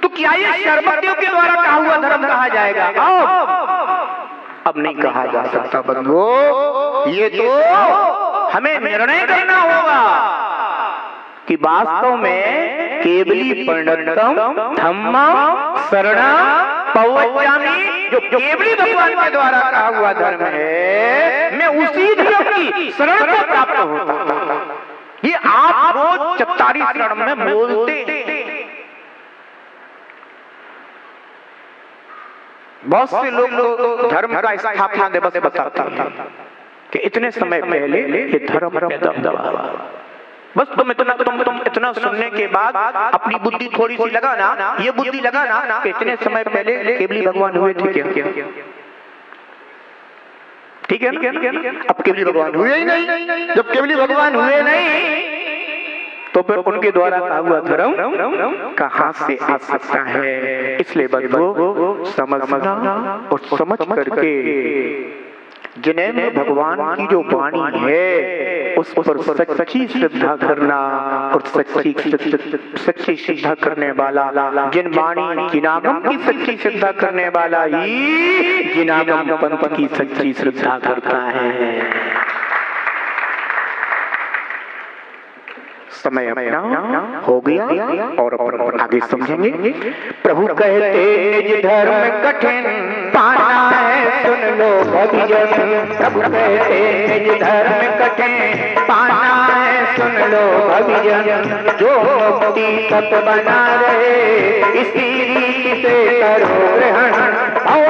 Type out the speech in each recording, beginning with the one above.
तो क्या ये शर्मतियों के द्वारा कहा हुआ धर्म कहा जाएगा? अब नहीं कहा जा सकता बंधुओं। ये तो हमें निर्णय करना होगा कि वास्तव में केवली प्रणतम धम्मं शरणं पवज्जामि, जो केवली भगवान के द्वारा कहा हुआ धर्म है, मैं उसी धर्म की शरण को प्राप्त होता। ये आप रोज 44 शरण में बोलते हैं। बहुत से लोग धर्म का स्थापना दिवस बताते हैं कि इतने समय पहले ये धर्म दबा। बस तुम इतना सुनने के बाद अपनी बुद्धि थोड़ी सी लगाना, ये बुद्धि लगाना कि इतने समय पहले केवली भगवान हुए थे क्या? ठीक है ना? अब केवली भगवान हुए ही नहीं। जब केवली भगवान हुए नहीं तो फिर उनके द्वारा कहा हुआ धर्म कहां से आ सकता है? इसलिए बंधुओं समझना और समझ करके जिन्हें भगवान की जो वाणी है उस पर सच्ची श्रद्धा करना, और सच्ची श्रद्धा करने वाला जिन वाणी जिनागम की सच्ची श्रद्धा करने वाला ही जिनागम पंथ की सच्ची श्रद्धा करता है। समय अपना हो गया और आगे समझेंगे। प्रभु कहते निज धर्म कठिन पाना है, सुन लो भविजन। प्रभु कहते निज धर्म कठिन पाना है, सुन लो भविजन। जो मुक्ति तप बना रहे इसी रीति से करो ग्रहण।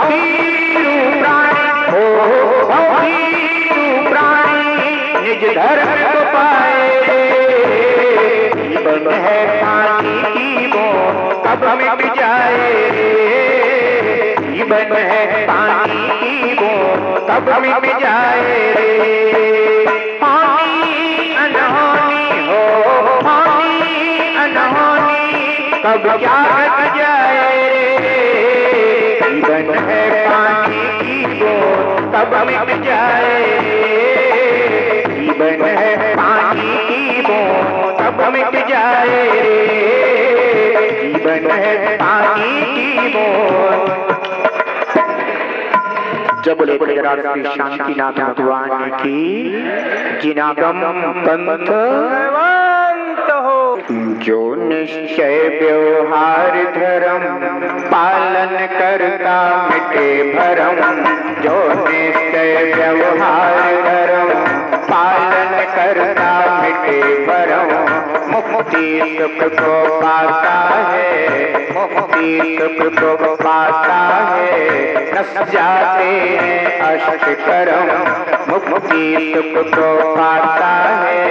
भीरु प्राणी हो भीरु प्राणी निज धर्म को पाए। जीवन है पानी की बूंद कब मिट जाए। जीवन है पानी की बूंद कब मिट जाए। पानी अनहोनी हो पानी अनहोनी कब क्या घट जाए। जीवन है पानी की बूंद कब मिट जाए। जीवन है पानी की बूंद कब मिट जाए। जीवन है पानी की बूंद। जब बोले श्री शांतिनाथ भगवान की जिनागम पंथ हो। जो निश्चय व्यवहार धर्म पालन करता मिटे भरम। जो निश्चय व्यवहार धर्म पालन करता मिटे भरम। मुक्ति सुख को पाता है, मुक्ति सुख को पाता है। नस जाते हैं अष्ट कर्म। मुक्ति सुख को पाता है,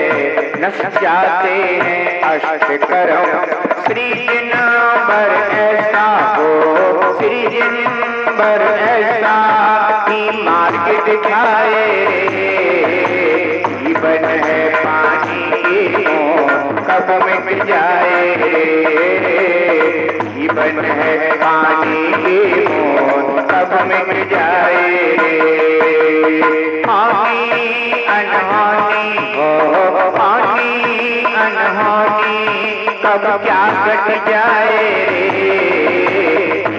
नस जाते हैं अष्ट कर्म। श्री जिनबर ऐसा हो, श्री जिनबर ऐसा ही मार्ग दिखाए। जीवन है पानी की बूंद कब मिट जाए। जीवन है पानी की बूंद कब मिट जाए। पानी अनहोनी हो पानी अनहोनी कब क्या घट जाए।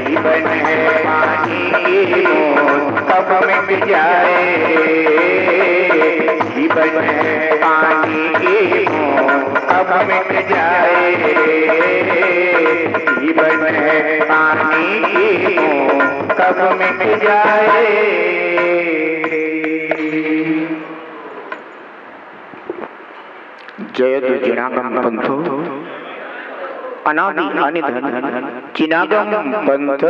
जीवन है पानी की बूंद कब मिट जाए। जीवन है पानी की बूंद कब मिट जाए। जीवन है पानी की बूंद कब मिट जाए। जय जिनागम पंथो अनादि अनिधन। जिनागम पंथ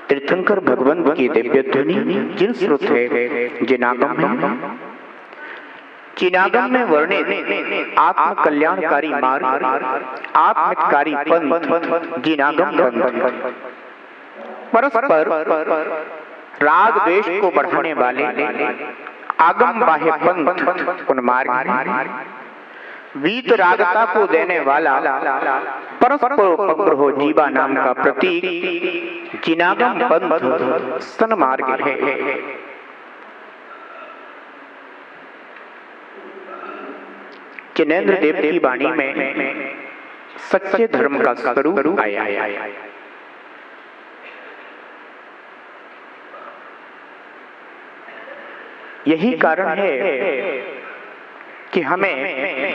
तीर्थंकर भगवंत की दिव्य ध्वनि जिन श्रुत है जिनागम है। जिनागम में वर्णित आत्म कल्याणकारी मार्ग, आत्मकारी पंथ जिनागम पंथ। परस्पर राग द्वेष को बढ़ाने वाले आगम बाह्य पंथ उन मार्ग। वीत रागता को देने वाला परस्पर उपग्रह जीवा नाम का प्रतीक जिनागम पंथ सन्मार्ग है। जिनेन्द्र देव की वाणी में सच्चे धर्म का स्वरूप आया। यही कारण है कि हमें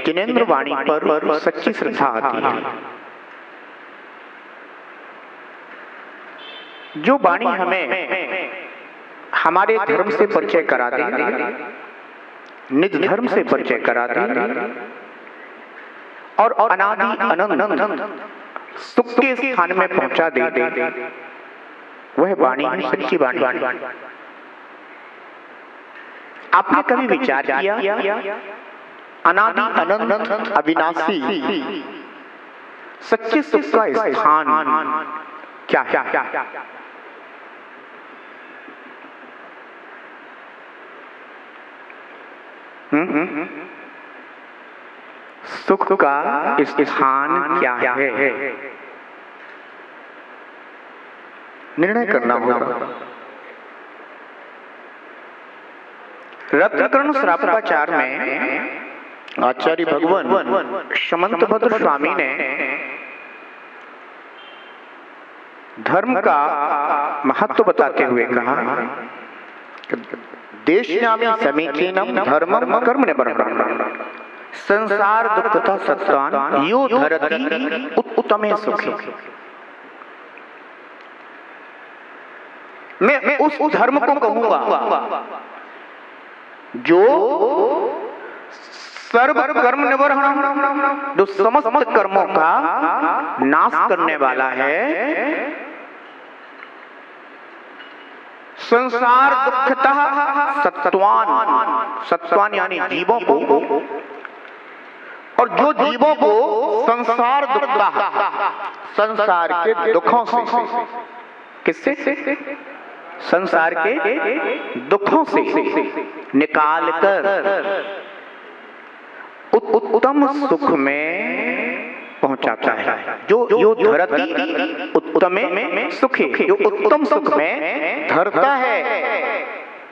जिनेंद्र वाणी पर सच्ची श्रद्धा आती है। जो वाणी हमें हमारे धर्म से परिचय करा दे, निज धर्म से परिचय करा दे और अनादि अनंत सुख के स्थान में पहुंचा दे, वह वाणी है सच्ची वाणी। आपने कभी विचार किया अनादि अनंत अविनाशी सच्चे सुख का स्थान क्या है? सुख का स्थान क्या है? निर्णय करना होगा। रत्नकर्ण श्रावकाचार में आचार्य भगवान शमंतभद्र स्वामी ने धर्म का महत्व बताते हुए कहा, देशनामी समीचीनम धर्मम कर्म निबर्हणम् संसार दुःखतः सत्वान यो धरति उत्तमे सुखी। मैं उस धर्म को कहूंगा जो सर्व कर्म निबर्हणम्, जो समस्त कर्मों का नाश करने वाला है, संसार दुःखतः सत्वान, सत्वान यानी जीवों को, और जो जीवों को संसार दुःखतः, संसार के दुखों से, किससे? संसार के दुखों से निकालकर उत्तम सुख में पहुंचाता है। जो धरती उत्तमे सुखी, जो उत्तम सुख में धरता है,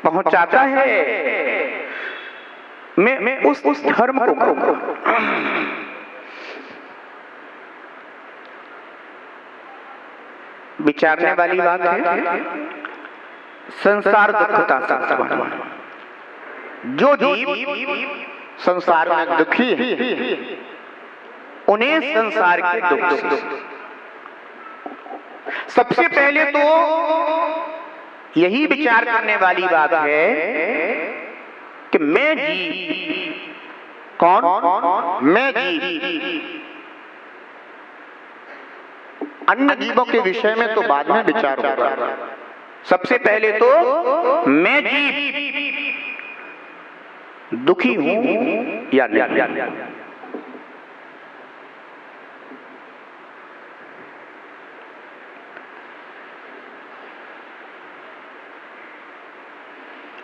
पहुंचाता है, मैं उस धर्म को कहूंगा। विचारने वाली बात है। संसार दुःखता सत्वान, जो जीव संसार में दुखी है उन्हें संसार के दुख से सबसे पहले तो यही विचार करने वाली बात है कि मैं जीव कौन? मैं जीव। अन्य जीवों के विषय में तो बाद में विचार होगा। सबसे पहले तो मैं जीव दुखी हूं या नहीं।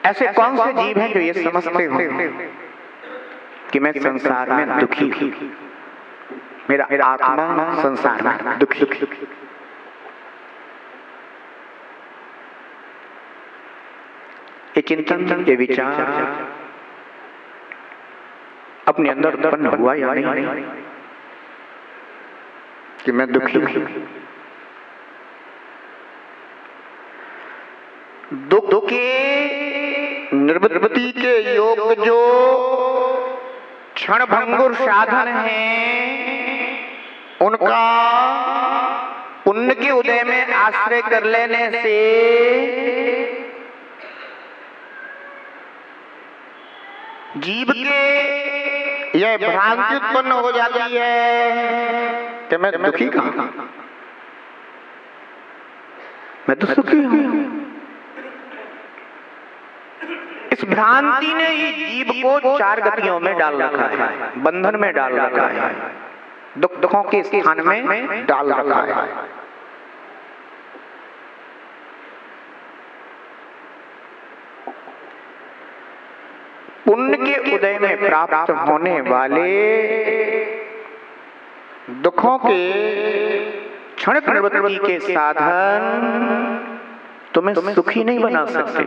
ऐसे कौन से जीव हैं जो ये समझते हो कि मैं संसार में दुखी हूं, मेरा आत्मा संसार में दुखी। ये चिंतन, ये विचार अपने अंदर उत्पन्न हुआ या नहीं कि मैं दुखी हूं? दुख के निवृत्ति के योग जो क्षणभंगुर साधन हैं, उनका पुण्य के उदय में आश्रय कर लेने से जीव के यह भ्रांति उत्पन्न हो जाती है कि मैं दुखी कहां, मैं तो सुखी हूं। इस भ्रांति ने ही जीव को चार गतियों में डाल रखा है, बंधन में डाल रखा है, दुखों के स्थान में डाल रखा है। पुण्य के उदय में प्राप्त होने वाले दुखों के क्षणिक निवृत्ति के साधन तुम्हें सुखी नहीं बना सकते।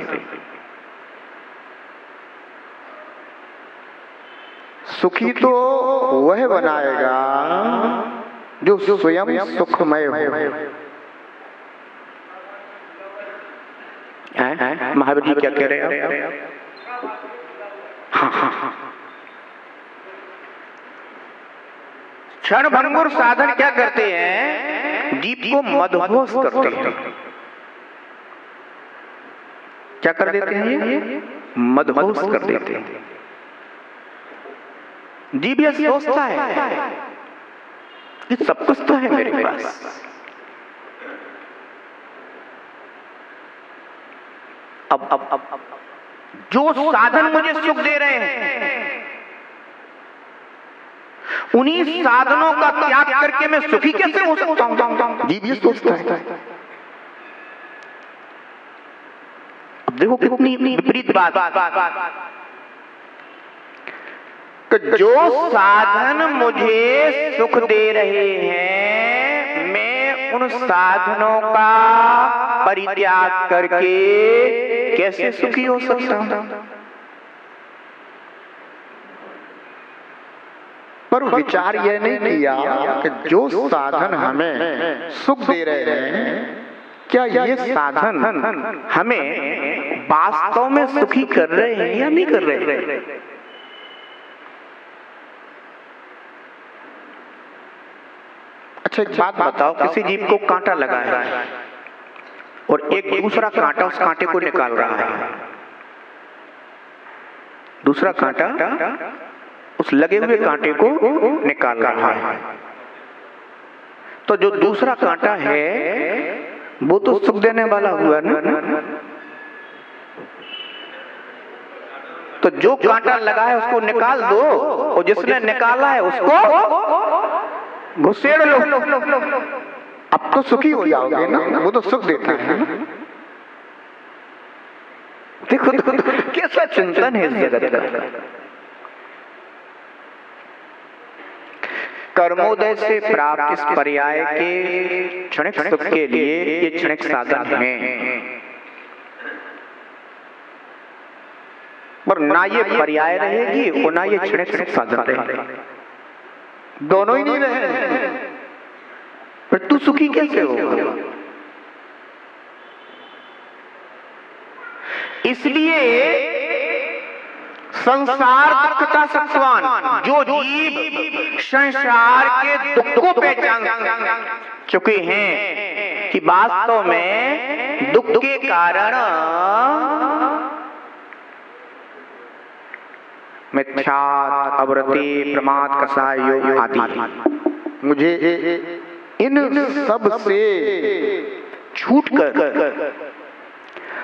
सुखी तो वह बनाएगा जो स्वयं सुखमय हो। महावीर जी क्या कह रहे हैं? हाँ, क्षण भंगुर साधन क्या करते हैं? जीव को मदहोश करते हैं। क्या कर देते हैं? ये मदहोश कर देते हैं। जीव ये सोचता है कि सब कुछ तो है मेरे पास, अब जो साधन मुझे सुख दे रहे हैं, उन्हीं साधनों का त्याग करके मैं सुखी कैसे हो सकता हूं? जीव ये सोचता है। अब देखो कितनी विपरीत बात। जो साधन मुझे सुख दे रहे हैं, मैं उन साधनों का परित्याग करके कैसे सुखी हो सकता हूं? पर विचार यह नहीं किया कि जो साधन हमें सुख दे रहे हैं, क्या ये साधन हमें वास्तव में सुखी कर रहे हैं या नहीं कर रहे हैं? अच्छा एक बात बताओ, किसी जीव को कांटा लगा है और एक दूसरा कांटा उस कांटे को निकाल रहा है। दूसरा कांटा उस लगे हुए कांटे को निकाल रहा है। तो जो दूसरा कांटा है वो तो सुख देने वाला हुआ ना। तो जो कांटा लगा है उसको निकाल दो और जिसने निकाला है उसको घुसेड़ लो, अब तो सुखी हो जाओगे ना। वो तो सुख देता है ना। देखो कैसा चिंतन है इस जगत का। कर्मोदय से प्राप्त इस पर्याय के क्षणिक सुख के लिए ये क्षणिक साधन हैं, पर ना ये पर्याय रहेगी और ना ये क्षणिक सुख साधन रहेगी। दोनों ही नहीं रहे, पर तू सुखी कैसे होगा? इसलिए संसार दुख का सत्वान, जो जीव संसार के दुख को पहचान चुके हैं कि वास्तव में दुख के कारण मिथ्या, अवृत्ति, प्रमाद, कसाय योग आदि, मुझे इन सब से छूटकर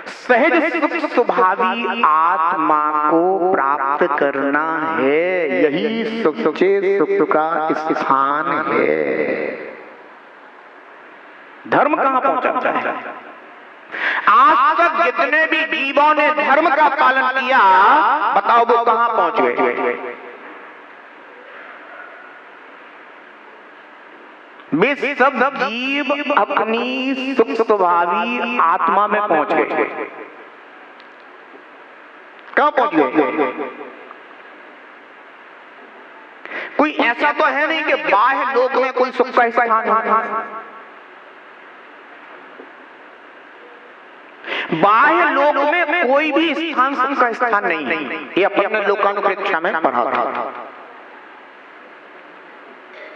सहज सुख स्वभावी आत्मा को प्राप्त करना है। यही सच्चे सुख का स्थान है। धर्म कहां पहुंचाता है? आज तक जितने भी जीवों ने धर्म का पालन किया, बताओ वो कहां पहुंच गए? वे सब जीव अपनी सुख स्वभावी आत्मा में पहुंच गए। कहां पहुंच गए? कोई ऐसा तो है नहीं कि बाह्य लोक में कोई सुख का स्थान है। बाह्य लोक में कोई भी स्थान सुख का स्थान नहीं है। ये अपने लोकानुप्रेक्षा में पढ़ा था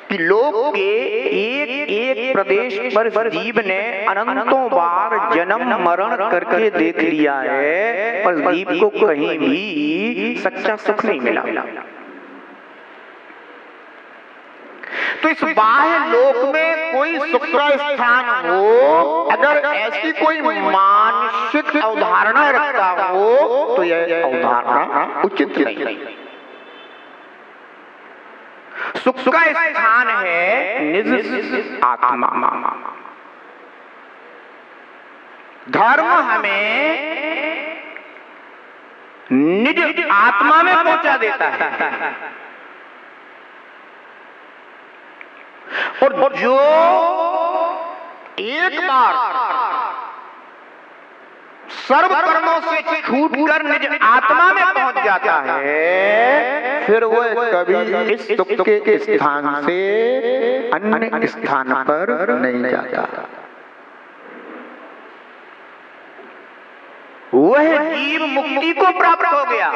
कि लोक के एक एक प्रदेश पर जीव ने अनंतों बार जन्म मरण करके देख लिया है, पर जीव को कहीं भी सच्चा सुख नहीं मिला। तो इस बाह्य लोक में कोई सुख का स्थान हो, अगर ऐसी कोई मानसिक अवधारणा रखता हो तो यह अवधारणा उचित नहीं। सुख का स्थान है निज आत्मा। धर्म हमें निज आत्मा में पहुंचा देता है, और जो एक बार सर्व कर्मों से छूटकर निज आत्मा में पहुंच जाता है, फिर वो कभी इस सुख के स्थान से अन्य स्थान पर नहीं जाता। वह जीव मुक्ति को प्राप्त हो गया।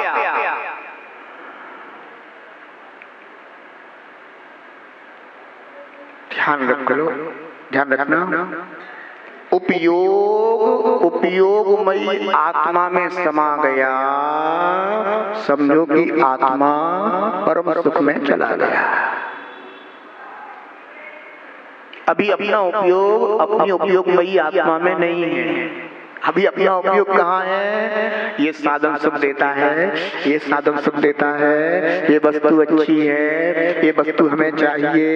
ध्यान रख लो, ध्यान रखना। उपयोगमयी आत्मा में समा गया, समझो कि आत्मा परम सुख में चला गया। अभी अपना उपयोग अपनी उपयोगमयी आत्मा में नहीं है। अभी अपना उपयोग कहाँ है? ये साधन सुख देता है, ये साधन सुख देता है, ये वस्तु अच्छी है, ये वस्तु हमें चाहिए,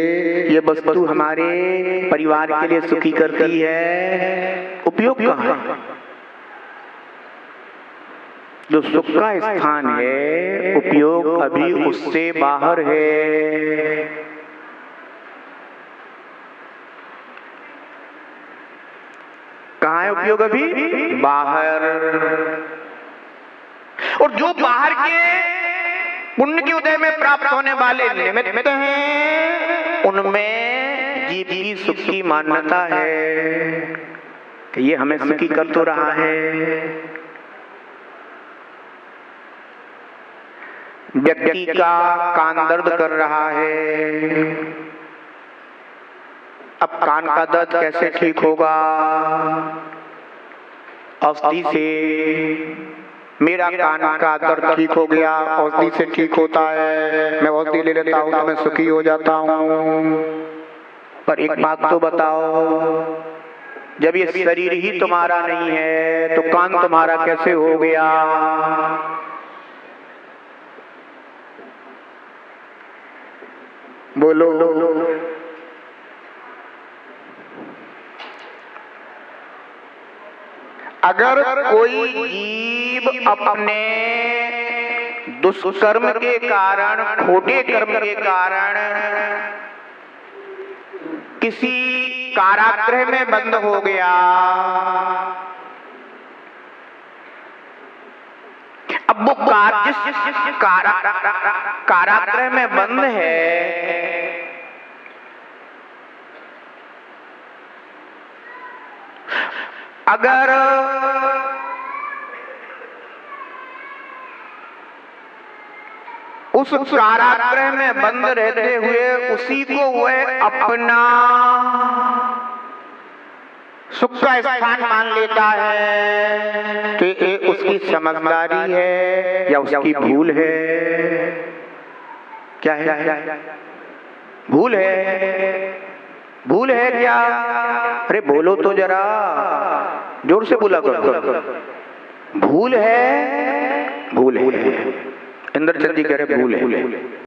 ये वस्तु हमारे परिवार के लिए सुखी करती है। उपयोग कहाँ है? जो सुख का स्थान है, उपयोग अभी उससे बाहर है। कहाँ है उपयोग? अभी बाहर। और जो बाहर के पुण्य के उदय में प्राप्त होने वाले निमित्त हैं, उनमें जीव की सुख की मान्यता है कि ये हमें सुखी कर तो रहा है। व्यक्ति का कान दर्द कर रहा है, अब कान का दर्द कैसे ठीक होगा? औषधि से। मेरा कान का दर्द ठीक हो गया, औषधि से ठीक होता है, मैं औषधि ले लेता हूँ तो मैं सुखी हो जाता हूँ। पर एक बात तो बताओ, जब ये शरीर ही तुम्हारा नहीं है तो कान तुम्हारा कैसे हो गया? बोलो। अगर कोई जीव अपने दुष्कर्म के कारण, खोटे कर्म के कारण किसी कारागृह में बंद हो गया, अब वो जिस कारागृह में बंद है, अगर उस कारागृह में बंद रहते हुए उसी को वह अपना सुख का स्थान मान लेता है, तो ये उसकी समझदारी है या उसकी भूल है? क्या है? भूल है। भूल है क्या? अरे बोलो तो जरा, जोर से बोला करो। भूल है, भूल है। इंद्रचंद जी कह रहे भूल है।